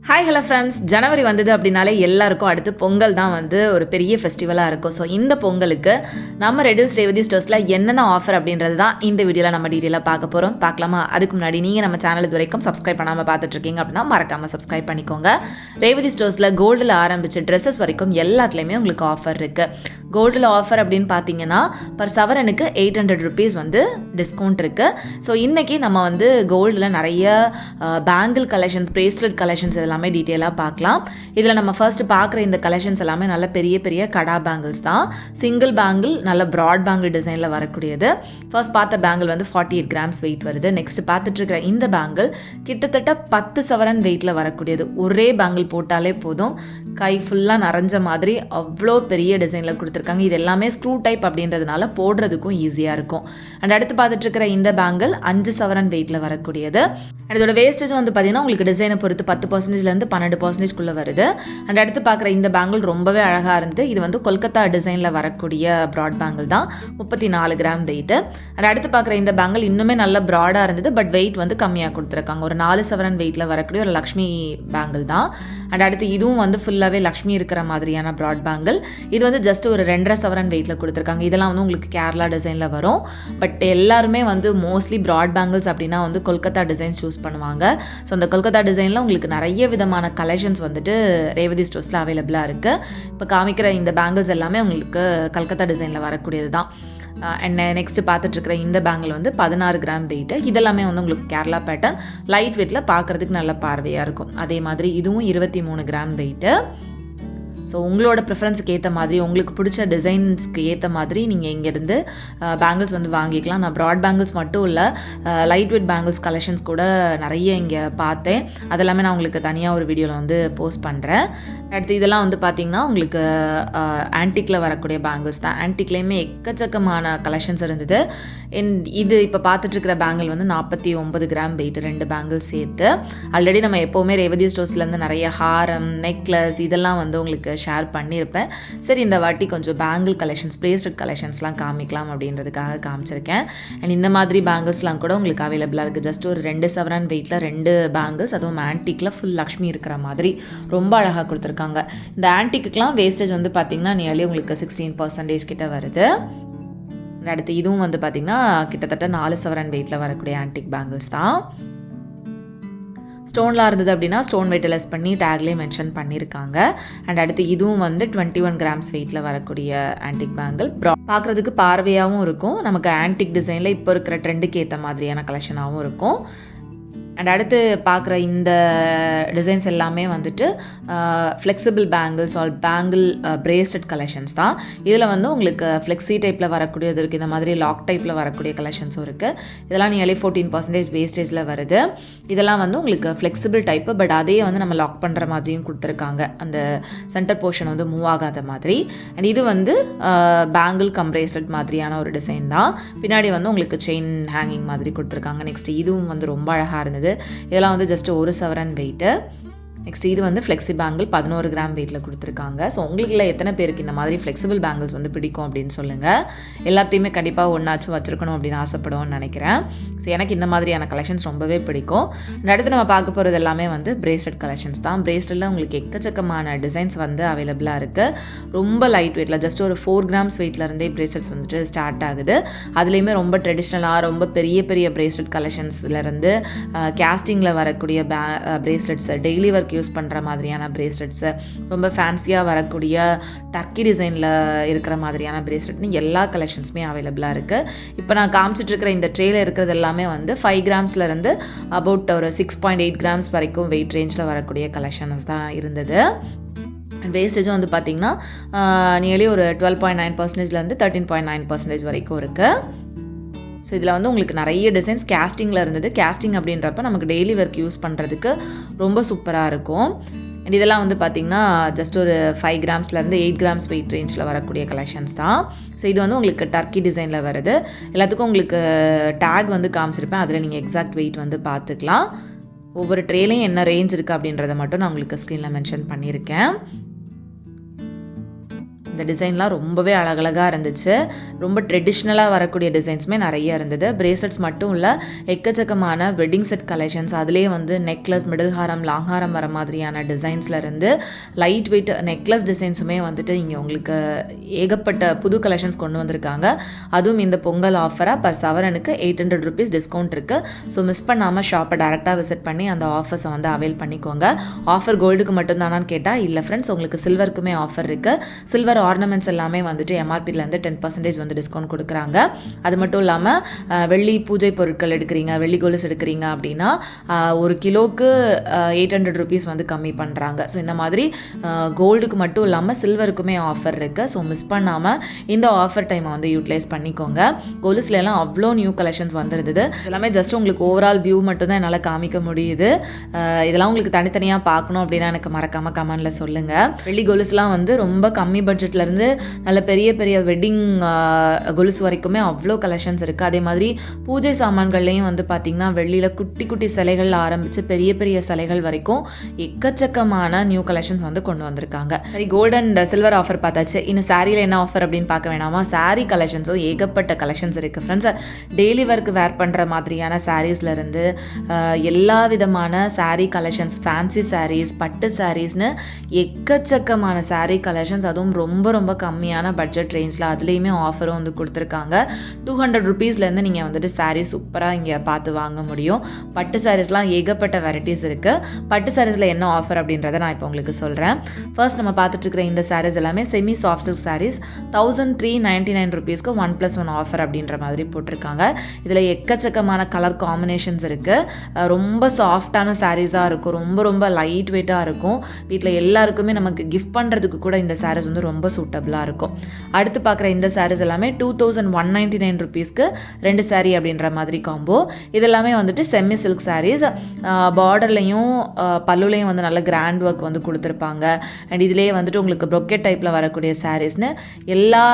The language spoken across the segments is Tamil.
ஹாய் ஹலோ ஃப்ரெண்ட்ஸ், ஜனவரி வந்தது அப்படின்னாலே எல்லாருக்கும் அடுத்து பொங்கல் தான் வந்து ஒரு பெரிய ஃபெஸ்டிவலாக இருக்கும். ஸோ இந்த பொங்கலுக்கு நம்ம ரெடில்ஸ் ரேவதி ஸ்டோர்ஸில் என்னென்ன ஆஃபர் அப்படின்றது தான் இந்த வீடியோவில் நம்ம டீட்டெயிலாக பார்க்க போகிறோம். பார்க்கலாமா? அதுக்கு முன்னாடி நீங்கள் நம்ம சேனல் இது வரைக்கும் சப்ஸ்கிரைப் பண்ணாமல் பார்த்துட்ருக்கீங்க அப்படின்னா மறக்காமல் சப்ஸ்கிரைப் பண்ணிக்கோங்க. ரேவதி ஸ்டோர்ஸில் கோல்டில் ஆரம்பித்து ட்ரெஸ்ஸஸ் வரைக்கும் எல்லாத்துலேயுமே உங்களுக்கு ஆஃபர் இருக்குது. கோல்டில் ஆஃபர் அப்படின்னு பார்த்தீங்கன்னா பர் சவரனுக்கு 800 ருபீஸ் வந்து டிஸ்கவுண்ட் இருக்குது. ஸோ இன்றைக்கி நம்ம வந்து கோல்டில் நிறைய பேங்கிள் கலெக்ஷன்ஸ், ப்ரேஸ்லெட் கலெக்ஷன்ஸ் எல்லாமே டீட்டெயிலாக பார்க்கலாம். இதில் நம்ம ஃபர்ஸ்ட் பார்க்குற இந்த கலெக்ஷன்ஸ் எல்லாமே நல்ல பெரிய பெரிய கடா பேங்கிள்ஸ் தான். சிங்கிள் பேங்கிள் நல்ல ப்ராட் பேங்கிள் டிசைனில் வரக்கூடியது. ஃபர்ஸ்ட் பார்த்த பேங்கிள் வந்து 48 கிராம்ஸ் வெயிட் வருது. நெக்ஸ்ட் பார்த்துட்ருக்கிற இந்த பேங்கிள் கிட்டத்தட்ட 10 சவரன் வெயிட்டில் வரக்கூடியது. ஒரே பேங்கிள் போட்டாலே போதும், கை ஃபுல்லாக நிறைஞ்ச மாதிரி அவ்வளோ பெரிய டிசைனில் கொடுத்துருக்காங்க. இது எல்லாமே ஸ்க்ரூ டைப் அப்படின்றதுனால போடுறதுக்கும் ஈஸியாக இருக்கும். அண்ட் அடுத்து பார்த்துட்ருக்கிற இந்த பேங்கிள் 5 சவரன் வெயிட்டில் வரக்கூடியது. அண்ட் இதோட வேஸ்டேஜ் வந்து பார்த்தீங்கன்னா உங்களுக்கு டிசைனை பொறுத்து 10%லேருந்து 12%குள்ளே வருது. அண்ட் அடுத்து பார்க்குற இந்த பேங்கிள் ரொம்பவே அழகாக இருந்தது. இது வந்து கொல்கத்தா டிசைனில் வரக்கூடிய ப்ராட் பேங்கிள் தான், 34 கிராம் வெயிட்டு. அண்ட் அடுத்து பார்க்குற இந்த பேங்கிள் இன்னுமே நல்ல ப்ராடாக இருந்தது, பட் வெயிட் வந்து கம்மியாக கொடுத்துருக்காங்க. ஒரு 4 சவரன் வெயிட்டில் வரக்கூடிய ஒரு லக்ஷ்மி பேங்கிள் தான். அண்ட் அடுத்து இதுவும் வந்து ஃபுல்லாகவே லக்ஷ்மி இருக்கிற மாதிரியான ப்ராட் பேங்கிள். இது வந்து ஜஸ்ட் ஒரு 2.5 சவரன் வெயிட்டில் கொடுத்துருக்காங்க. இதெல்லாம் வந்து உங்களுக்கு கேரளா டிசைனில் வரும். பட் எல்லாருமே வந்து மோஸ்ட்லி ப்ராட் பேங்கிள்ஸ் அப்படின்னா வந்து கொல்கத்தா டிசைன்ஸ் சூஸ் பண்ணுவாங்க. ஸோ அந்த கொல்கத்தா டிசைனில் உங்களுக்கு நிறைய விதமான கலெக்ஷன்ஸ் வந்துட்டு ரேவதி ஸ்டோர்ஸில் அவைலபிளாக இருக்குது. இப்போ காமிக்கிற இந்த பேங்கிள்ஸ் எல்லாமே உங்களுக்கு கல்கத்தா டிசைனில் வரக்கூடியது தான். அண்ட் நெக்ஸ்ட்டு பார்த்துட்ருக்கிற இந்த பேங்கிள் வந்து 16 கிராம் வெயிட்டு. இதெல்லாமே வந்து உங்களுக்கு கேரளா பேட்டர்ன், லைட் வெயிட்டில் பார்க்குறதுக்கு நல்ல பார்வையாக இருக்கும். அதே மாதிரி இதுவும் 23 கிராம் வெயிட்டு. ஸோ உங்களோட ப்ரிஃபரன்ஸுக்கு ஏற்ற மாதிரி, உங்களுக்கு பிடிச்ச டிசைன்ஸ்க்கு ஏற்ற மாதிரி நீங்கள் இங்கேருந்து பேங்கிள்ஸ் வந்து வாங்கிக்கலாம். நான் ப்ராட் பேங்கிள்ஸ் மட்டும் இல்லை, லைட் வெயிட் பேங்கிள்ஸ் கலெக்ஷன்ஸ் கூட நிறைய இங்கே பார்த்தேன். அதெல்லாமே நான் உங்களுக்கு தனியாக ஒரு வீடியோவில் வந்து போஸ்ட் பண்ணுறேன். அடுத்து இதெல்லாம் வந்து பார்த்திங்கன்னா உங்களுக்கு ஆன்டிக்கில் வரக்கூடிய பேங்கிள்ஸ் தான். ஆன்டிக்லேயுமே எக்கச்சக்கமான கலெக்ஷன்ஸ் இருந்தது. இது இப்போ பார்த்துட்ருக்கிற பேங்கிள் வந்து 49 கிராம் வெயிட், 2 பேங்கிள்ஸ் சேர்த்து. ஆல்ரெடி நம்ம எப்போவுமே ரேவதி ஸ்டோர்ஸ்லேருந்து நிறைய ஹாரம், நெக்லஸ் இதெல்லாம் வந்து உங்களுக்கு ஷேர் பண்ணியிருப்பேன். சரி, இந்த வாட்டி கொஞ்சம் பேங்கிள் கலெக்ஷன்ஸ், ப்ரேஸ்லெட் கலெக்ஷன்ஸ்லாம் காமிக்கலாம் அப்படின்றதுக்காக காமிச்சிருக்கேன். அண்ட் இந்த மாதிரி பேங்கிள்ஸ்லாம் கூட உங்களுக்கு அவைலபிளாக இருக்குது. ஜஸ்ட் ஒரு 2 சவரன் வெயிட்டில் 2 பேங்கிள்ஸ், அதுவும் ஆன்டிக்கில் ஃபுல் லக்ஷ்மி இருக்கிற மாதிரி ரொம்ப அழகாக கொடுத்துருக்காங்க. இந்த ஆன்டிக்குலாம் வேஸ்டேஜ் வந்து பார்த்திங்கன்னா நியர்லி உங்களுக்கு 16% கிட்ட வருது. அடுத்து இதுவும் வந்து பார்த்திங்கன்னா கிட்டத்தட்ட 4 சவரன் வெயிட்டில் வரக்கூடிய ஆன்டிக் பேங்கிள்ஸ் தான். ஸ்டோன்லாம் இருந்தது அப்படின்னா ஸ்டோன் வெயிட் லெஸ் பண்ணி டேக்லேயே மென்ஷன் பண்ணியிருக்காங்க. அண்ட் அடுத்து இதுவும் வந்து 21 கிராம்ஸ் வெயிட்டில் வரக்கூடிய ஆன்டிக் பேங்கிள். பார்க்குறதுக்கு பார்வையாகவும் இருக்கும், நமக்கு ஆன்டிக் டிசைனில் இப்போ இருக்கிற ட்ரெண்டுக்கு ஏற்ற மாதிரியான கலெக்ஷனாகவும் இருக்கும். அண்ட் அடுத்து பார்க்குற இந்த டிசைன்ஸ் எல்லாமே வந்துட்டு flexible bangles all bangle bracelet collections தான். இதில் வந்து உங்களுக்கு ஃப்ளெக்ஸி டைப்பில் வரக்கூடியது இருக்குது, இந்த மாதிரி லாக் டைப்பில் வரக்கூடிய கலெக்ஷன்ஸும் இருக்குது. இதெல்லாம் நியர்லி 14% வேஸ்டேஜில் வருது. இதெல்லாம் வந்து உங்களுக்கு ஃப்ளெக்சிபிள் டைப்பு, பட் அதையே வந்து நம்ம லாக் பண்ணுற மாதிரியும் கொடுத்துருக்காங்க, அந்த சென்டர் போர்ஷன் வந்து மூவ் ஆகாத மாதிரி. அண்ட் இது வந்து பேங்கிள் கம் பிரேஸ்லெட் மாதிரியான ஒரு டிசைன் தான். பின்னாடி வந்து உங்களுக்கு செயின் ஹேங்கிங் மாதிரி கொடுத்துருக்காங்க. நெக்ஸ்ட் இதுவும் வந்து ரொம்ப அழகாக இருந்தது. இதெல்லாம் வந்து ஜஸ்ட் 1 சவரன் வெயிட்டு. நெக்ஸ்ட் இது வந்து ஃப்ளெக்ஸி பேங்கிள் 11 கிராம் வெயிட்டில் கொடுத்துருக்காங்க. ஸோ உங்களுக்கு இல்லை எத்தனை பேருக்கு இந்த மாதிரி ஃப்ளெக்சிபிள் பேங்கிள்ஸ் வந்து பிடிக்கும் அப்படின்னு சொல்லுங்கள். எல்லாத்தையுமே கண்டிப்பாக ஒன்றாச்சும் வச்சுருக்கணும் அப்படின்னு ஆசைப்படுவோன்னு நினைக்கிறேன். ஸோ எனக்கு இந்த மாதிரியான கலெக்ஷன்ஸ் ரொம்பவே பிடிக்கும். அடுத்து நம்ம பார்க்க போகிறது எல்லாமே வந்து பிரேஸ்லெட் கலெக்ஷன்ஸ் தான். பிரேஸ்லெட்டில் உங்களுக்கு எக்கச்சக்கமான டிசைன்ஸ் வந்து அவைலபிளாக இருக்குது. ரொம்ப லைட் வெயிட்டில் ஜஸ்ட் ஒரு 4 கிராம்ஸ் வெயிட்லேருந்தே பிரேஸ்லெட்ஸ் வந்துட்டு ஸ்டார்ட் ஆகுது. அதுலேயுமே ரொம்ப ட்ரெடிஷ்னலாக ரொம்ப பெரிய பெரிய பிரேஸ்லெட் கலெக்ஷன்ஸ்லேருந்து கேஸ்டிங்கில் வரக்கூடிய பிரேஸ்லெட்ஸ், டெய்லி ஒர்க் யூஸ் பண்ணுற மாதிரியான பிரேஸ்லெட்ஸு, ரொம்ப ஃபேன்சியாக வரக்கூடிய டர்க்கி டிசைனில் இருக்கிற மாதிரியான பிரேஸ்லெட்னு எல்லா கலெக்ஷன்ஸுமே அவைலபிளாக இருக்குது. இப்போ நான் காமிச்சிட்ருக்கிற இந்த ட்ரேயில் இருக்கிறது எல்லாமே வந்து 5 கிராம்ஸ்லேருந்து அபவுட் ஒரு 6.8 கிராம்ஸ் வரைக்கும் வெயிட் ரேஞ்சில் வரக்கூடிய கலெக்ஷன்ஸ் தான் இருந்தது. வேஸ்டேஜும் வந்து பார்த்திங்கன்னா நியர்லி ஒரு 12.9%லேருந்து 13.9% வரைக்கும் இருக்குது. ஸோ இதில் வந்து உங்களுக்கு நிறைய டிசைன்ஸ் கேஸ்டிங்கில் இருந்தது. கேஸ்டிங் அப்படின்றப்ப நமக்கு டெய்லி ஒர்க் யூஸ் பண்ணுறதுக்கு ரொம்ப சூப்பராக இருக்கும். அண்ட் இதெல்லாம் வந்து பார்த்திங்கன்னா ஜஸ்ட் ஒரு 5 கிராம்ஸ்லேருந்து 8 கிராம்ஸ் வெயிட் ரேஞ்சில் வரக்கூடிய கலெக்ஷன்ஸ் தான். ஸோ இது வந்து உங்களுக்கு டர்க்கி டிசைனில் வருது. எல்லாத்துக்கும் உங்களுக்கு டேக் வந்து காமிச்சிருப்பேன், அதில் நீங்கள் எக்ஸாக்ட் வெயிட் வந்து பார்த்துக்கலாம். ஒவ்வொரு ட்ரேலையும் என்ன ரேஞ்ச் இருக்குது அப்படின்றத மட்டும் நான் உங்களுக்கு ஸ்க்ரீனில் மென்ஷன் பண்ணியிருக்கேன். இந்த டிசைன்லாம் ரொம்பவே அழகழகாக இருந்துச்சு. ரொம்ப ட்ரெடிஷ்னலாக வரக்கூடிய டிசைன்ஸுமே நிறைய இருந்தது. பிரேஸ்லெட்ஸ் மட்டும் இல்லை, எக்கச்சக்கமான வெட்டிங் செட் கலெக்ஷன்ஸ், அதுலேயே வந்து நெக்லஸ், மிடில் ஹாரம், லாங் ஹாரம் வர மாதிரியான டிசைன்ஸில் இருந்து லைட் வெயிட் நெக்லஸ் டிசைன்ஸுமே வந்துட்டு இங்கே உங்களுக்கு ஏகப்பட்ட புது கலெக்ஷன்ஸ் கொண்டு வந்திருக்காங்க. அதுவும் இந்த பொங்கல் ஆஃபராக பர் சவரனுக்கு 800 rupees டிஸ்கவுண்ட் இருக்குது. ஸோ மிஸ் பண்ணாமல் ஷாப்பை டேரெக்டாக விசிட் பண்ணி அந்த ஆஃபர்ஸை வந்து அவைல் பண்ணிக்கோங்க. ஆஃபர் கோல்டுக்கு மட்டும்தானான்னு கேட்டால் இல்லை ஃப்ரெண்ட்ஸ், உங்களுக்கு சில்வருக்குமே ஆஃபர் இருக்குது. சில்வர் ஆர்னமெண்ட்ஸ் எல்லாமே வந்துட்டு MRPலேருந்து 10% வந்து டிஸ்கவுண்ட் கொடுக்குறாங்க. அது மட்டும் இல்லாமல் வெள்ளி பூஜை பொருட்கள் எடுக்கிறீங்க, வெள்ளி கொலுசு எடுக்கிறீங்க அப்படின்னா 1 கிலோவுக்கு 800 rupees வந்து கம்மி பண்ணுறாங்க. ஸோ இந்த மாதிரி கோல்டுக்கு மட்டும் இல்லாமல் சில்வருக்குமே ஆஃபர் இருக்குது. ஸோ மிஸ் பண்ணாமல் இந்த ஆஃபர் டைமை வந்து யூட்டிலைஸ் பண்ணிக்கோங்க. கொலுசுலாம் அவ்வளோ நியூ கலெக்ஷன்ஸ் வந்துருந்தது. எல்லாமே ஜஸ்ட் உங்களுக்கு ஓவரால் வியூ மட்டும்தான் என்னால் காமிக்க முடியுது. இதெல்லாம் உங்களுக்கு தனித்தனியாக பார்க்கணும் அப்படின்னா எனக்கு மறக்காமல் கமெண்டில் சொல்லுங்கள். வெள்ளி கொலுசுலாம் வந்து ரொம்ப கம்மி பட்ஜெட்லேருந்து நல்ல பெரிய பெரிய வெட்டிங் கொலுசு வரைக்குமே அவ்வளோ கலெக்ஷன்ஸ் இருக்குது. அதே மாதிரி பூஜை சாமான்கள்லேயும் வந்து பார்த்திங்கன்னா வெள்ளியில் குட்டி குட்டி சிலைகள் ஆரம்பித்து பெரிய பெரிய சிலைகள் வரைக்கும் எக்கச்சக்கமான நியூ கலெக்ஷன்ஸ் வந்து கொண்டு வந்திருக்காங்க. சரி, கோல்டு அண்ட் சில்வர் ஆஃபர் பார்த்தாச்சு. இன்னும் சாரியில் என்ன ஆஃபர் அப்படின்னு பார்க்க வேணாமா? சாரீ கலெக்ஷன்ஸும் ஏகப்பட்ட கலெக்ஷன்ஸ் இருக்குது ஃப்ரெண்ட்ஸ். டெய்லி ஒர்க்கு வேர் பண்ணுற மாதிரியான சாரீஸ்லேருந்து எல்லா விதமான சாரீ கலெக்ஷன்ஸ், ஃபேன்சி சாரீஸ், பட்டு சாரீஸ்னு எக்கச்சக்கமான சாரீ கலெக்ஷன்ஸ், அதுவும் ரொம்ப ரொம்ப கம்மியான பட்ஜெட் ரேஞ்சில் அதுலேயுமே ஆஃபரும் வந்து கொடுத்துருக்காங்க. 200 rupeesலேருந்து நீங்கள் வந்துட்டு சாரீ சூப்பராக இங்கே பார்த்து வாங்க முடியும். பட்டு சாரீஸ்லாம் ஏகப்பட்ட வெரைட்டிஸ் இருக்குது. பட்டு சாரீஸில் என்ன ஆஃபர் அப்படின்றத நான் இப்போ உங்களுக்கு சொல்கிறேன். ஃபர்ஸ்ட் நம்ம பார்த்துட்டு இருக்கிற இந்த சாரீஸ் எல்லாமே செமி சாஃப்ட் சில்க் சாரீஸ் 1399 rupeesக்கு 1+1 ஆஃபர் அப்படின்ற மாதிரி போட்டிருக்காங்க. இதில் எக்கச்சக்கமான கலர் காம்பினேஷன்ஸ் இருக்குது. ரொம்ப சாஃப்டான சாரீஸாக இருக்கும், ரொம்ப ரொம்ப லைட் வெயிட்டாக இருக்கும். வீட்டில் எல்லாருக்குமே நமக்கு கிஃப்ட் பண்ணுறதுக்கு கூட இந்த சாரீஸ் வந்து ரொம்ப சூட்டபுளாக இருக்கும். அடுத்து பார்க்குற இந்த சாரீஸ் எல்லாமே 2199 rupeesக்கு 2 சாரீ அப்படின்ற மாதிரி காம்போ. இதெல்லாமே வந்துட்டு செமி சில்க் சாரீஸ். பார்டர்லையும் பல்லுலையும் வந்து நல்ல கிராண்ட் ஒர்க் வந்து கொடுத்துருப்பாங்க. அண்ட் இதிலேயே வந்துட்டு உங்களுக்கு ப்ரொக்கெட் டைப்பில் வரக்கூடிய சாரீஸ்னு எல்லா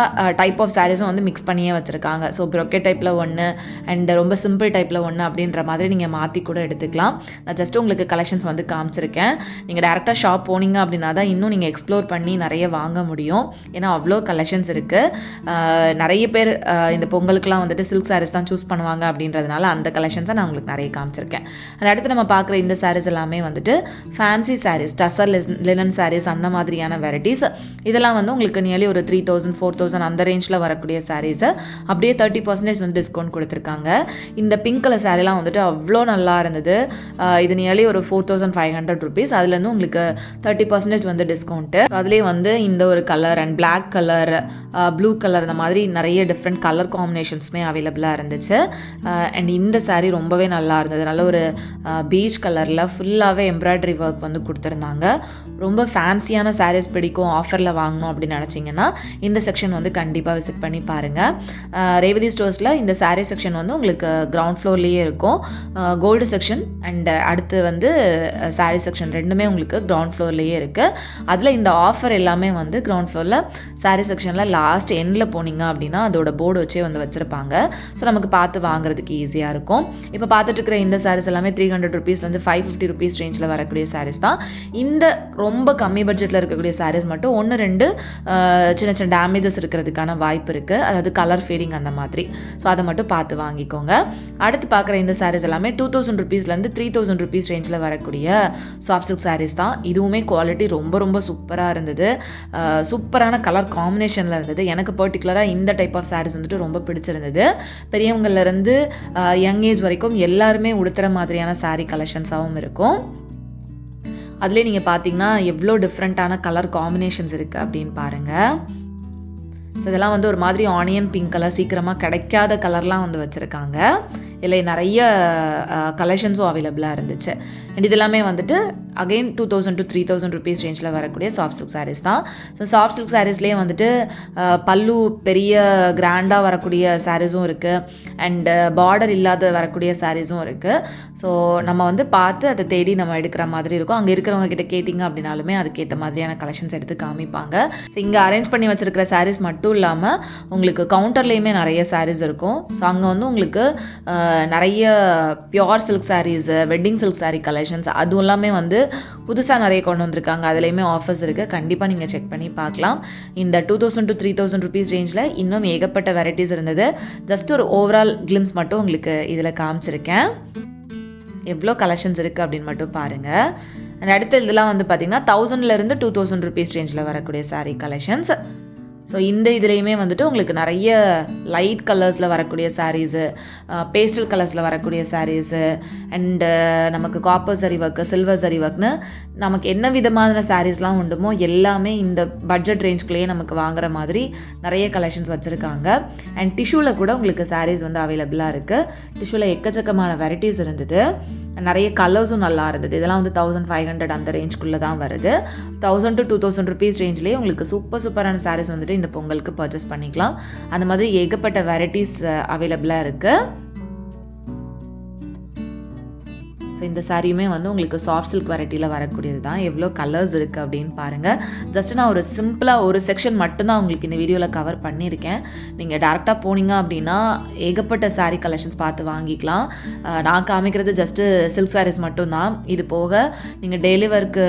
டைப் ஆஃப் சாரீஸும் வந்து மிக்ஸ் பண்ணியே வச்சுருக்காங்க. ஸோ ப்ரொக்கெட் டைப்பில் ஒன்று அண்ட் ரொம்ப சிம்பிள் டைப்பில் ஒன்று அப்படின்ற மாதிரி நீங்கள் மாற்றி கூட எடுத்துக்கலாம். நான் ஜஸ்ட் உங்களுக்கு கலெக்ஷன்ஸ் வந்து காமிச்சிருக்கேன். நீங்கள் டேரெக்டாக ஷாப் போனீங்க அப்படின்னா தான் இன்னும் நீங்கள் எக்ஸ்ப்ளோர் பண்ணி நிறைய வாங்க முடியும். ஏன்னா அவ்வளோ கலெக்ஷன்ஸ் இருக்குது. நிறைய பேர் இந்த பொங்கலுக்குலாம் வந்துட்டு சில்க் சாரீஸ் தான் சூஸ் பண்ணுவாங்க அப்படின்றதுனால அந்த கலெக்ஷன்ஸை நான் உங்களுக்கு நிறைய காமிச்சிருக்கேன். அடுத்து நம்ம பார்க்குற இந்த சாரீஸ் எல்லாமே வந்துட்டு ஃபேன்சி சாரீஸ், டசர் லினன் சாரீஸ், அந்த மாதிரியான வெரைட்டிஸ். இதெல்லாம் வந்து உங்களுக்கு நியர்லி ஒரு 3000 4000 அந்த ரேஞ்சில் வரக்கூடிய சாரீஸை அப்படியே 30% வந்து டிஸ்கவுண்ட் கொடுத்துருக்காங்க. இந்த பிங்க் கலர் சாரீலாம் வந்துட்டு அவ்வளோ நல்லா இருந்தது. இது நியர்லி ஒரு 4500 rupees. அதுலேருந்து உங்களுக்கு 30% வந்து டிஸ்கவுண்ட்டு. அதுலேயே வந்து இந்த ஒரு colour and black colour, blue colour, இந்த மாதிரி நிறைய டிஃப்ரெண்ட் கலர் காம்பினேஷன்ஸுமே அவைலபிளாக இருந்துச்சு. அண்ட் இந்த சாரீ ரொம்பவே நல்லா இருந்தது. நல்ல ஒரு பீச் கலரில் ஃபுல்லாகவே எம்ப்ராய்டரி ஒர்க் வந்து கொடுத்துருந்தாங்க. ரொம்ப ஃபேன்சியான சாரீஸ் பிடிக்கும், ஆஃபரில் வாங்கணும் அப்படின்னு நினச்சிங்கன்னா இந்த செக்ஷன் வந்து கண்டிப்பாக விசிட் பண்ணி பாருங்கள். ரேவதி ஸ்டோர்ஸில் இந்த சாரீ செக்ஷன் வந்து உங்களுக்கு கிரவுண்ட் ஃப்ளோர்லேயே இருக்கும். கோல்டு செக்ஷன் அண்ட் அடுத்து வந்து சாரீ செக்ஷன் ரெண்டுமே உங்களுக்கு கிரவுண்ட் ஃப்ளோர்லேயே இருக்குது. அதில் இந்த ஆஃபர் எல்லாமே வந்து கிரவுண்ட் ஃப்ளோரில் சாரீ செக்ஷனில் லாஸ்ட் எண்டில் போனீங்க அப்படின்னா அதோட போர்டு வச்சே வந்து வச்சுருப்பாங்க. ஸோ நமக்கு பார்த்து வாங்குறதுக்கு ஈஸியாக இருக்கும். இப்போ பார்த்துட்டு இருக்கிற இந்த சாரீஸ் எல்லாமே 300 rupeesலேருந்து 550 rupees ரேஞ்சில் வரக்கூடிய சாரீஸ் தான். இந்த ரொம்ப கம்மி பட்ஜெட்டில் இருக்கக்கூடிய சாரீஸ் மட்டும் 1-2 சின்ன சின்ன டேமேஜஸ் இருக்கிறதுக்கான வாய்ப்பு இருக்குது. அதாவது கலர் ஃபேடிங் அந்த மாதிரி. ஸோ அதை மட்டும் பார்த்து வாங்கிக்கோங்க. அடுத்து பார்க்குற இந்த சாரீஸ் எல்லாமே 2000 rupeesலேருந்து 3000 rupees ரேஞ்சில் வரக்கூடிய சாஃப்ட் சில்க் சாரீஸ் தான். இதுவுமே குவாலிட்டி ரொம்ப ரொம்ப சூப்பராக இருந்தது. சூப்பரான கலர் காம்பினேஷனில் இருந்தது. எனக்கு பர்டிகுலராக இந்த டைப் ஆஃப் சாரீஸ் வந்துட்டு ரொம்ப பிடிச்சிருந்தது. பெரியவங்கள்லேருந்து யங் ஏஜ் வரைக்கும் எல்லாருமே உடுத்துகிற மாதிரியான சாரீ கலெக்ஷன்ஸாகவும் இருக்கும். அதுலேயே நீங்கள் பார்த்தீங்கன்னா எவ்வளோ டிஃப்ரெண்ட்டான கலர் காம்பினேஷன்ஸ் இருக்குது அப்படின்னு பாருங்கள். ஸோ இதெல்லாம் வந்து ஒரு மாதிரி ஆனியன் பிங்க் கலர், சீக்கிரமாக கிடைக்காத கலர்லாம் வந்து வச்சுருக்காங்க. இல்லை நிறைய கலெக்ஷன்ஸும் அவைலபிளாக இருந்துச்சு. அண்ட் இதெல்லாமே வந்துட்டு அகெயின் 2000 to 3000 rupees ரேஞ்சில் வரக்கூடிய சாஃப்ட் சில்க் சாரீஸ் தான். ஸோ சாஃப்ட் சில்க் சாரீஸ்லேயே வந்துட்டு பல்லு பெரிய கிராண்டாக வரக்கூடிய சாரீஸும் இருக்குது அண்டு பார்டர் இல்லாத வரக்கூடிய சாரீஸும் இருக்குது. ஸோ நம்ம வந்து பார்த்து அதை தேடி நம்ம எடுக்கிற மாதிரி இருக்கும். அங்கே இருக்கிறவங்க கிட்ட கேட்டிங்க அப்படின்னாலுமே அதுக்கேற்ற மாதிரியான கலெக்ஷன்ஸ் எடுத்து காமிப்பாங்க. ஸோ இங்கே அரேஞ்ச் பண்ணி வச்சுருக்கிற சாரீஸ் மட்டும் இல்லாமல் உங்களுக்கு கவுண்டர்லேயுமே நிறைய சாரீஸ் இருக்கும். ஸோ அங்கே வந்து உங்களுக்கு நிறைய pure silk sarees, wedding silk saree collections, அதுவும் எல்லாமே வந்து புதுசாக நிறைய கொண்டு வந்திருக்காங்க. அதுலேயுமே ஆஃபர்ஸ் இருக்குது, கண்டிப்பாக நீங்கள் செக் பண்ணி பார்க்கலாம். இந்த 2000 to 3000 rupees ரேஞ்சில் இன்னும் ஏகப்பட்ட வெரைட்டிஸ் இருந்தது. ஜஸ்ட் ஒரு ஓவரால் கிளிம்ஸ் மட்டும் உங்களுக்கு இதில் காமிச்சிருக்கேன். எவ்வளோ கலெக்ஷன்ஸ் இருக்குது அப்படின்னு மட்டும் பாருங்கள். அண்ட் அடுத்த இதெல்லாம் வந்து பார்த்திங்கன்னா 1000 to 2000 rupees ரேஞ்சில் வரக்கூடிய saree கலெக்ஷன்ஸ். ஸோ இந்த இதுலேயுமே வந்துட்டு உங்களுக்கு நிறைய லைட் கலர்ஸில் வரக்கூடிய சாரீஸு, பேஸ்டல் கலர்ஸில் வரக்கூடிய சாரீஸு, அண்டு நமக்கு காப்பர் சரி ஒர்க்கு, சில்வர் சரி ஒர்க்னு நமக்கு என்ன விதமான சாரீஸ்லாம் உண்டுமோ எல்லாமே இந்த பட்ஜெட் ரேஞ்சுக்குள்ளேயே நமக்கு வாங்குற மாதிரி நிறைய கலெக்ஷன்ஸ் வச்சுருக்காங்க. அண்ட் டிஷ்யூவில் கூட உங்களுக்கு சாரீஸ் வந்து அவைலபிளாக இருக்குது. டிஷ்யூவில் எக்கச்சக்கமான வெரைட்டிஸ் இருந்தது, நிறைய கலர்ஸும் நல்லா இருந்தது. இதெல்லாம் வந்து 1500 அந்த ரேஞ்சுக்குள்ளே தான் வருது. 1000 to 2000 rupees ரேஞ்சிலே உங்களுக்கு சூப்பரான சாரீஸ் வந்துட்டு இந்த பொங்கலுக்கு பர்ச்சேஸ் பண்ணிக்கலாம். அந்த மாதிரி ஏகப்பட்ட வெரைட்டிஸ் அவைலபிளாக இருக்குது. ஸோ இந்த சாரியுமே வந்து உங்களுக்கு சாஃப்ட் சில்க் வெரைட்டியில் வரக்கூடியது தான். எவ்வளோ கலர்ஸ் இருக்குது அப்படின்னு பாருங்கள். ஜஸ்ட் நான் ஒரு சிம்பிளாக ஒரு செக்ஷன் மட்டும்தான் உங்களுக்கு இந்த வீடியோவில் கவர் பண்ணியிருக்கேன். நீங்கள் டேரெக்டாக போனீங்க அப்படின்னா ஏகப்பட்ட சாரீ கலெக்ஷன்ஸ் பார்த்து வாங்கிக்கலாம். நான் காமிக்கிறது ஜஸ்ட்டு சில்க் சாரீஸ் மட்டும்தான். இது போக நீங்கள் டெய்லி ஒர்க்கு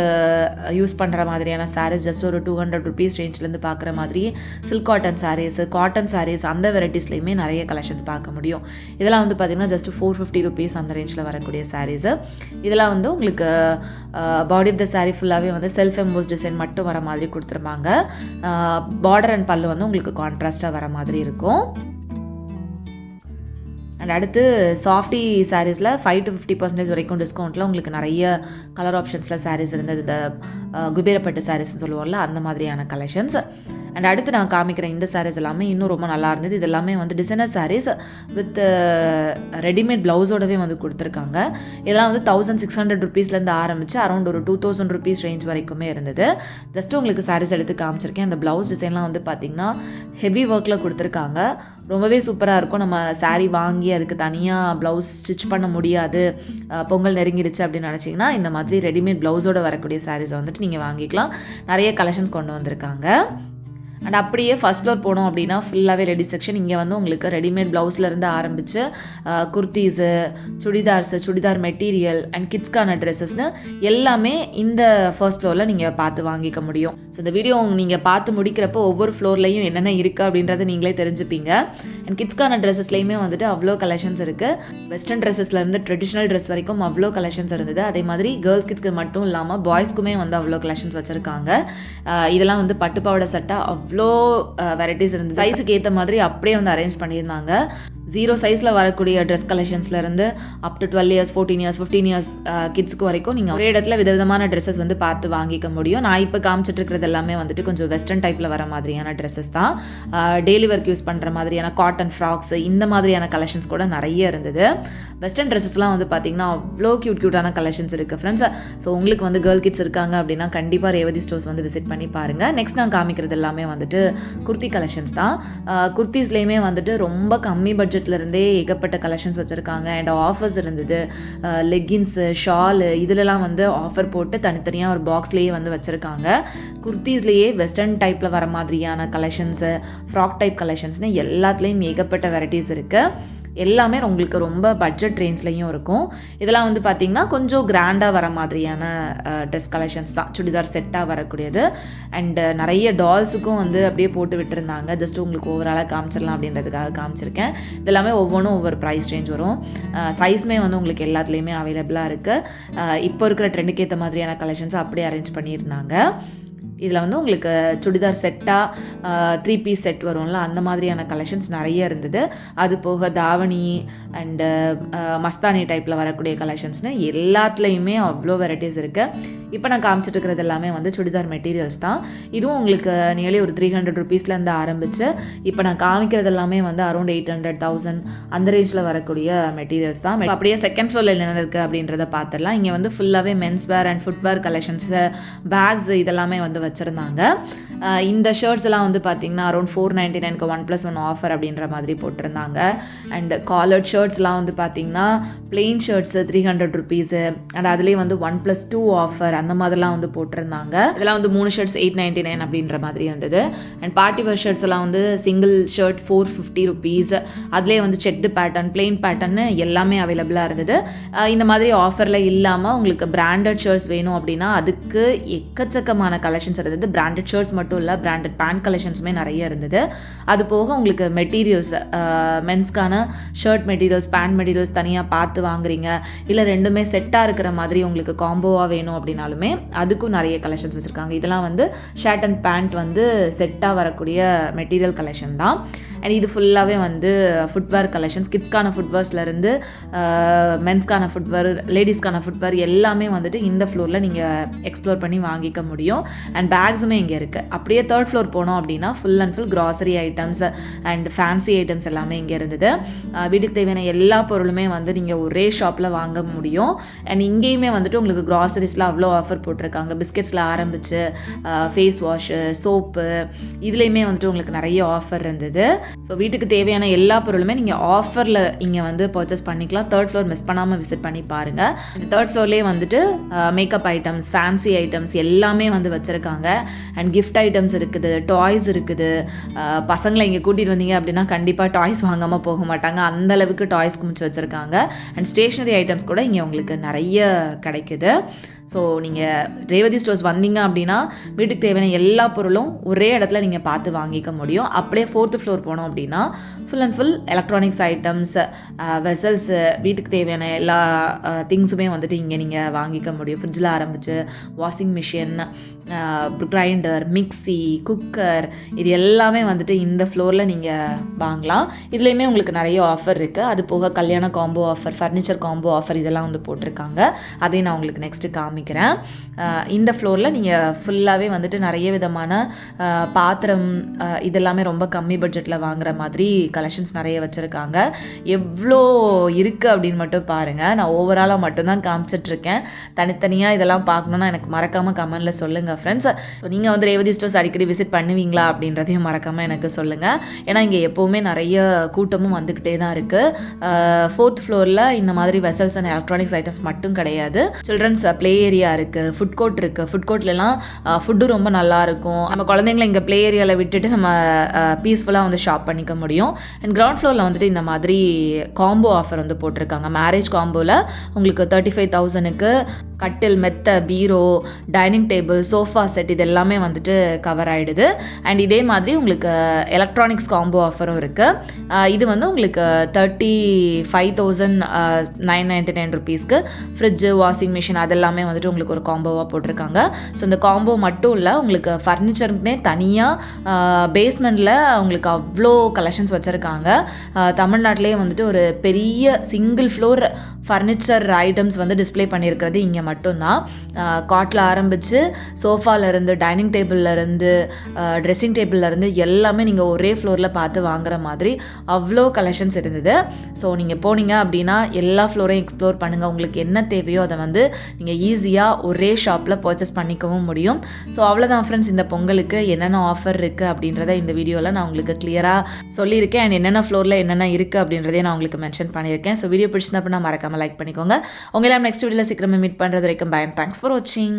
யூஸ் பண்ணுற மாதிரியான சாரீஸ் ஜஸ்ட் ஒரு 200 rupees ரேஞ்சிலேருந்து பார்க்குற மாதிரி silk cotton sarees, cotton sarees அந்த வெரைட்டிஸ்லையுமே நிறைய கலெக்ஷன்ஸ் பார்க்க முடியும். இதெல்லாம் வந்து பார்த்திங்கன்னா ஜஸ்ட் 450 rupees அந்த ரேஞ்சில் வரக்கூடிய சாரீஸு. இதெல்லாம் வந்து உங்களுக்கு பாடி ஆஃப் த சாரீ ஃபுல்லாகவே வந்து செல்ஃப் எம்போஸ் டிசைன் மட்டும் வர மாதிரி கொடுத்துருப்பாங்க. பார்டர் அண்ட் பல்லு வந்து உங்களுக்கு கான்ட்ராஸ்டாக வர மாதிரி இருக்கும். அண்ட் அடுத்து சாஃப்டி சாரீஸில் 5 to 50% வரைக்கும் டிஸ்கவுண்ட்டில் உங்களுக்கு நிறைய கலர் ஆப்ஷன்ஸில் சாரீஸ் இருந்தது. இந்த குபேரப்பட்டு சாரீஸ்ன்னு சொல்லுவோம்ல அந்த மாதிரியான கலெக்ஷன்ஸ். அண்ட் அடுத்து நான் காமிக்கிற இந்த சாரீஸ் எல்லாமே இன்னும் ரொம்ப நல்லா இருந்தது. இது எல்லாமே வந்து டிசைனர் சாரீஸ் வித் ரெடிமேட் ப்ளவுஸோடவே வந்து கொடுத்துருக்காங்க. இதெல்லாம் வந்து 1600 rupeesலேருந்து ஆரம்பித்து அரௌண்ட் ஒரு 2000 rupees ரேஞ்ச் வரைக்குமே இருந்தது. ஜஸ்ட்டு உங்களுக்கு சாரீஸ் எடுத்து காமிச்சிருக்கேன். அந்த ப்ளவுஸ் டிசைன்லாம் வந்து பார்த்திங்கன்னா ஹெவி ஒர்க்கில் கொடுத்துருக்காங்க. ரொம்பவே சூப்பராக இருக்கும். நம்ம சாரீ வாங்கி அதுக்கு தனியாக ப்ளவுஸ் ஸ்டிச் பண்ண முடியாது, பொங்கல் நெருங்கிடுச்சு அப்படின்னு நினச்சிங்கன்னா இந்த மாதிரி ரெடிமேட் ப்ளவுஸோடு வரக்கூடிய சாரீஸை வந்துட்டு நீங்கள் வாங்கிக்கலாம். நிறைய கலெக்ஷன்ஸ் கொண்டு வந்திருக்காங்க. அண்ட் அப்படியே ஃபஸ்ட் ஃப்ளோர் போனோம் அப்படின்னா ஃபுல்லாகவே ரெடி செக்ஷன். இங்கே வந்து உங்களுக்கு ரெடிமேட் ப்ளவுஸ்லேருந்து ஆரம்பித்து குர்த்தீஸு, சுடிதார்ஸு, சுடிதார் மெட்டீரியல் அண்ட் கிட்ஸ்க்கான ட்ரெஸ்ஸஸ்னு எல்லாமே இந்த ஃபர்ஸ்ட் ஃப்ளோரில் நீங்கள் பார்த்து வாங்கிக்க முடியும். ஸோ இந்த வீடியோ நீங்கள் பார்த்து முடிக்கிறப்போ ஒவ்வொரு ஃப்ளோர்லையும் என்னென்ன இருக்குது அப்படின்றத நீங்களே தெரிஞ்சுப்பீங்க. அண்ட் கிட்ஸ்க்கான ட்ரெஸ்ஸஸ்லேயுமே வந்துட்டு அவ்வளோ கலெக்ஷன்ஸ் இருக்குது. வெஸ்டர்ன் ட்ரெஸ்ஸஸ்லேருந்து ட்ரெடிஷ்னல் ட்ரெஸ் வரைக்கும் அவ்வளோ கலெக்ஷன்ஸ் இருந்தது. அதே மாதிரி கேர்ள்ஸ் கிட்ஸ்க்கு மட்டும் இல்லாமல் பாய்ஸ்க்குமே வந்து அவ்வளோ கலெக்ஷன்ஸ் வச்சுருக்காங்க. இதெல்லாம் வந்து பட்டுப்பாவோட சட்டை அவ்வளோ வெரைட்டிஸ் இருந்தது. சைஸுக்கு ஏற்ற மாதிரி அப்படியே வந்து அரேஞ்ச் பண்ணியிருந்தாங்க. 0 சைஸில் வரக்கூடிய ட்ரெஸ் கலெக்ஷன்ஸ்லேருந்து up to 12 years, 14 years, 15 years கிட்ஸ்க்கு வரைக்கும் நீங்கள் ஒரே இடத்துல விதவிதமான ட்ரெஸ்ஸஸ் வந்து பார்த்து வாங்கிக்க முடியும். நான் இப்போ காமிச்சிட்டு இருக்கிறது எல்லாமே வந்துட்டு கொஞ்சம் வெஸ்டர்ன் டைப்பில் வர மாதிரியான ட்ரெஸ்ஸஸ் தான். டெய்லி ஒர்க் யூஸ் பண்ணுற மாதிரியான காட்டன் ஃப்ராக்ஸ் இந்த மாதிரியான கலெக்ஷன்ஸ் கூட நிறைய இருந்தது. வெஸ்டர்ன் ட்ரெஸ்ஸஸ்லாம் வந்து பார்த்திங்கன்னா அவ்வளோ க்யூட்டான கலெக்ஷன்ஸ் இருக்குது ஃப்ரெண்ட்ஸ். ஸோ உங்களுக்கு வந்து கேர்ள் கிட்ஸ் இருக்காங்க அப்படின்னா கண்டிப்பாக ரேவதி ஸ்டோர்ஸ் வந்து விசிட் பண்ணி பாருங்கள். நெக்ஸ்ட் நான் காமிக்கிறது எல்லாமே வந்துட்டு குர்த்தி கலெக்ஷன்ஸ் தான். குர்த்திஸ்லேயுமே வந்துட்டு ரொம்ப கம்மி பட்ஜெட்லேருந்தே ஏகப்பட்ட கலெக்ஷன்ஸ் வச்சுருக்காங்க. அண்ட் ஆஃபர்ஸ் இருந்தது. லெக்கின்ஸு, ஷாலு இதிலெலாம் வந்து ஆஃபர் போட்டு தனித்தனியாக ஒரு பாக்ஸ்லேயே வந்து வச்சுருக்காங்க. குர்த்திஸ்லேயே வெஸ்டர்ன் டைப்பில் வர மாதிரியான கலெக்ஷன்ஸு, ஃப்ராக் டைப் கலெக்ஷன்ஸ்னு எல்லாத்துலேயும் ஏகப்பட்ட வெரைட்டிஸ் இருக்குது. எல்லாமே உங்களுக்கு ரொம்ப பட்ஜெட் ரேஞ்ச்லையும் இருக்கும். இதெல்லாம் வந்து பார்த்திங்கன்னா கொஞ்சம் கிராண்டாக வர மாதிரியான ட்ரெஸ் கலெக்ஷன்ஸ் தான். சுடிதார் செட்டாக வரக்கூடியது. அண்டு நிறைய டால்ஸுக்கும் வந்து அப்படியே போட்டு விட்டுருந்தாங்க. ஜஸ்ட் உங்களுக்கு ஓவராலாக காமிச்சிடலாம் அப்படின்றதுக்காக காமிச்சிருக்கேன். இதெல்லாமே ஒவ்வொன்றும் ஒவ்வொரு ப்ரைஸ் ரேஞ்ச் வரும். சைஸுமே வந்து உங்களுக்கு எல்லாத்துலேயுமே அவைலபிளாக இருக்குது. இப்போ இருக்கிற ட்ரெண்டுக்கு ஏற்ற மாதிரியான கலெக்ஷன்ஸை அப்படியே அரேஞ்ச் பண்ணியிருந்தாங்க. இதில் வந்து உங்களுக்கு சுடிதார் செட்டாக 3 piece செட் வரும்ல அந்த மாதிரியான கலெக்ஷன்ஸ் நிறைய இருந்தது. அது போக தாவணி அண்டு மஸ்தானி டைப்பில் வரக்கூடிய கலெக்ஷன்ஸ்னு எல்லாத்துலேயுமே அவ்வளோ வெரைட்டிஸ் இருக்குது. இப்போ நான் காமிச்சிட்டு இருக்கிறது எல்லாமே வந்து சுடிதார் மெட்டீரியல்ஸ் தான். இதுவும் உங்களுக்கு நியர்லி ஒரு 300 rupeesலேருந்து ஆரம்பித்து இப்போ நான் காமிக்கிறது எல்லாமே வந்து அரௌண்ட் 800, 1000 அந்த ரேஞ்சில் வரக்கூடிய மெட்டீரியல்ஸ் தான். அப்படியே செகண்ட் ஃப்ளோரில் என்ன இருக்குது அப்படின்றத பார்த்துடலாம். இங்கே வந்து ஃபுல்லாகவே men's wear and footwear collections, bags இதெல்லாமே வந்து வச்சுருந்தாங்க. இந்த ஷர்ட்ஸ் எல்லாம் வந்து பார்த்திங்கன்னா அரௌண்ட் 499க்கு 1+1 ஆஃபர் அப்படின்ற மாதிரி போட்டிருந்தாங்க. அண்ட் காலர்ட் ஷர்ட்ஸ்லாம் வந்து பார்த்திங்கன்னா பிளெயின் ஷர்ட்ஸு 300 ருபீஸு அண்ட் அதுலேயே வந்து 1+2 ஆஃபர் அந்த மாதிரிலாம் வந்து போட்டிருந்தாங்க. இதெல்லாம் வந்து 3 ஷர்ட்ஸ் 899 அப்படின்ற மாதிரி இருந்தது. அண்ட் பார்ட்டி வேர் ஷர்ட்ஸ் எல்லாம் வந்து சிங்கிள் ஷர்ட் 450 ருபீஸ், அதுலேயே வந்து செக்டு பேட்டர்ன் பிளெயின் பேட்டர்னு எல்லாமே அவைலபிளாக இருந்தது. இந்த மாதிரி ஆஃபரில் இல்லாமல் உங்களுக்கு பிராண்டட் ஷர்ட்ஸ் வேணும் அப்படின்னா அதுக்கு எக்கச்சக்கமான கலெக்ஷன்ஸ் இருந்தது. பிராண்டட் ஷர்ட்ஸ் மட்டும் இல்லை, பிராண்டட் பேண்ட் கலெக்ஷன்ஸுமே நிறைய இருந்தது. அது போக உங்களுக்கு மெட்டீரியல்ஸ், மென்ஸ்க்கான ஷர்ட் மெட்டீரியல்ஸ், பேண்ட் மெட்டீரியல்ஸ் தனியாக பார்த்து வாங்குறீங்க, இல்லை ரெண்டுமே செட்டாக இருக்கிற மாதிரி உங்களுக்கு காம்போவாக வேணும் அப்படின்னாலுமே அதுக்கும் நிறைய கலெக்ஷன்ஸ் வச்சுருக்காங்க. இதெல்லாம் வந்து ஷர்ட் அண்ட் பேண்ட் வந்து செட்டாக வரக்கூடிய மெட்டீரியல் கலெக்ஷன் தான். அண்ட் இது ஃபுல்லாகவே வந்து ஃபுட்வேர் கலெக்ஷன்ஸ், கிட்ஸ்க்கான ஃபுட்வேர்ஸ்லேருந்து மென்ஸ்க்கான ஃபுட்வேர், லேடிஸ்க்கான ஃபுட்வேர் எல்லாமே வந்துட்டு இந்த ஃப்ளோரில் நீங்கள் எக்ஸ்ப்ளோர் பண்ணி வாங்கிக்க முடியும். அண்ட் பேக்ஸுமே இங்கே இருக்குது. அப்படியே 3rd ஃப்ளோர் போனோம் அப்படின்னா full and full grocery items and fancy items எல்லாமே இங்கே இருந்தது. வீட்டுக்கு தேவையான எல்லா பொருளுமே வந்து நீங்கள் ஒரே ஷாப்பில் வாங்க முடியும். அண்ட் இங்கேயுமே வந்துட்டு உங்களுக்கு கிராசரிஸில் அவ்வளோ ஆஃபர் போட்டிருக்காங்க. பிஸ்கெட்ஸில் ஆரம்பித்து ஃபேஸ் வாஷு, சோப்பு, இதுலேயுமே வந்துட்டு உங்களுக்கு நிறைய ஆஃபர் இருந்தது. ஸோ வீட்டுக்கு தேவையான எல்லா பொருளுமே நீங்கள் ஆஃபரில் இங்கே வந்து பர்ச்சேஸ் பண்ணிக்கலாம். 3rd ஃப்ளோர் மிஸ் பண்ணாமல் விசிட் பண்ணி பாருங்கள். 3rd ஃப்ளோர்லேயே வந்துட்டு மேக்கப் ஐட்டம்ஸ், ஃபேன்சி ஐட்டம்ஸ் எல்லாமே வந்து வச்சுருக்காங்க. அண்ட் கிஃப்ட் ஐட்டம்ஸ் இருக்குது, டாய்ஸ் இருக்குது. பசங்களை இங்கே கூட்டிகிட்டு வந்தீங்க அப்படின்னா கண்டிப்பாக டாய்ஸ் வாங்காமல் போக மாட்டாங்க, அந்தளவுக்கு டாய்ஸ் குமிச்சு வச்சுருக்காங்க. அண்ட் ஸ்டேஷ்னரி ஐட்டம்ஸ் கூட இங்கே உங்களுக்கு நிறைய கிடைக்குது. ஸோ நீங்கள் ரேவதி ஸ்டோர்ஸ் வந்தீங்க அப்படின்னா வீட்டுக்கு தேவையான எல்லா பொருளும் ஒரே இடத்துல நீங்கள் பார்த்து வாங்கிக்க முடியும். அப்படியே 4th ஃப்ளோர் போனோம் அப்படின்னா full and full electronics items, vessels, வீட்டுக்கு தேவையான எல்லா திங்ஸுமே வந்துட்டு இங்கே நீங்கள் வாங்கிக்க முடியும். ஃப்ரிட்ஜில் ஆரம்பித்து washing machine, grinder, mixie, cooker, இது எல்லாமே வந்துட்டு இந்த ஃப்ளோரில் நீங்கள் வாங்கலாம். இதுலேயுமே உங்களுக்கு நிறைய ஆஃபர் இருக்குது. அது போக கல்யாண combo offer, furniture combo offer இதெல்லாம் வந்து போட்டிருக்காங்க. அதையும் நான் உங்களுக்கு நெக்ஸ்ட்டு காமிக்கிறேன். இந்த ஃப்ளோரில் நீங்கள் ஃபுல்லாகவே வந்துட்டு நிறைய விதமான பாத்திரம், இதெல்லாமே ரொம்ப கம்மி பட்ஜெட்டில் வாங்குற மாதிரி கலெக்ஷன்ஸ் நிறைய வச்சுருக்காங்க. எவ்வளோ இருக்குது அப்படின்னு மட்டும் பாருங்கள். நான் ஓவராலாக மட்டும்தான் காமிச்சிட்ருக்கேன். தனித்தனியாக இதெல்லாம் பார்க்கணுன்னா எனக்கு மறக்காமல் கமெண்டில் சொல்லுங்கள் ஃப்ரெண்ட்ஸ். ஸோ நீங்கள் வந்து ரேவதி ஸ்டோர்ஸ் அடிக்கடி விசிட் பண்ணுவீங்களா அப்படின்றதையும் மறக்காமல் எனக்கு சொல்லுங்கள். ஏன்னா இங்கே எப்போவுமே நிறைய கூட்டமும் வந்துக்கிட்டே தான் இருக்குது. 4th ஃப்ளோரில் இந்த மாதிரி வெசல்ஸ் அண்ட் எலக்ட்ரானிக்ஸ் ஐட்டம்ஸ் மட்டும் கிடையாது, சில்ட்ரன்ஸ் ப்ளே ஏரியா இருக்குது, ஃபுட் கோர்ட் இருக்குது. ஃபுட் கோர்ட்லலாம் ஃபுட்டு ரொம்ப நல்லாயிருக்கும். நம்ம குழந்தைங்களை இங்கே ப்ளே ஏரியாவில் விட்டுட்டு நம்ம பீஸ்ஃபுல்லாக வந்து ஷாப் பண்ணிக்க முடியும். அண்ட் கிரவுண்ட் ஃப்ளோரில் வந்துட்டு இந்த மாதிரி காம்போ ஆஃபர் வந்து போட்டிருக்காங்க. மேரேஜ் காம்போவில் உங்களுக்கு 35,000க்கு கட்டில், மெத்தை, பீரோ, டைனிங் டேபிள், சோஃபா செட் இது எல்லாமே வந்துட்டு கவர் ஆகிடுது. அண்ட் இதே மாதிரி உங்களுக்கு எலக்ட்ரானிக்ஸ் காம்போ ஆஃபரும் இருக்குது. இது வந்து உங்களுக்கு 35,999 ருபீஸ்க்கு ஃப்ரிட்ஜு, வாஷிங் மிஷின் அதெல்லாமே வந்துட்டு உங்களுக்கு ஒரு காம்போவாக போட்டிருக்காங்க. ஸோ இந்த காம்போ மட்டும் இல்லை, உங்களுக்கு ஃபர்னிச்சருக்குனே தனியாக பேஸ்மெண்ட்டில் உங்களுக்கு அவ்வளோ கலெக்ஷன்ஸ் வச்சுருக்காங்க. தமிழ்நாட்டிலே வந்துட்டு ஒரு பெரிய சிங்கிள் ஃப்ளோர் ஃபர்னிச்சர் ஐட்டம்ஸ் வந்து டிஸ்பிளே பண்ணியிருக்கிறது இங்கே மட்டும்தான். காட்டில் ஆரம்பித்து சோஃபாலேருந்து, டைனிங் டேபிள்லேருந்து, ட்ரெஸ்ஸிங் டேபிள்லேருந்து எல்லாமே நீங்கள் ஒரே ஃப்ளோரில் பார்த்து வாங்குற மாதிரி அவ்வளோ கலெக்ஷன்ஸ் இருந்தது. ஸோ நீங்கள் போனீங்க அப்படின்னா எல்லா ஃப்ளோரையும் எக்ஸ்ப்ளோர் பண்ணுங்கள். உங்களுக்கு என்ன தேவையோ அதை வந்து நீங்கள் ஈஸியாக ஒரே ஷாப்பில் பர்ச்சேஸ் பண்ணிக்கவும் முடியும். ஸோ அவ்வளோதான் ஃப்ரெண்ட்ஸ், இந்த பொங்கலுக்கு என்னென்ன ஆஃபர் இருக்குது அப்படின்றத இந்த வீடியோவில் நான் உங்களுக்கு கிளியராக சொல்லியிருக்கேன். அண்ட் என்னென்ன ஃப்ளோரில் என்னென்ன இருக்குது அப்படின்றதையும் நான் உங்களுக்கு மென்ஷன் பண்ணியிருக்கேன். ஸோ வீடியோ பிடிச்சிருந்தா அப்படின்னா மறக்காமல் லைக் பண்ணிக்கோங்க. உங்களை நெக்ஸ்ட் வீடியோவில் சீக்கிரமே மீட் பண்ணுறது வரைக்கும் பை அண்ட் தேங்க்ஸ் ஃபார் வாட்சிங்.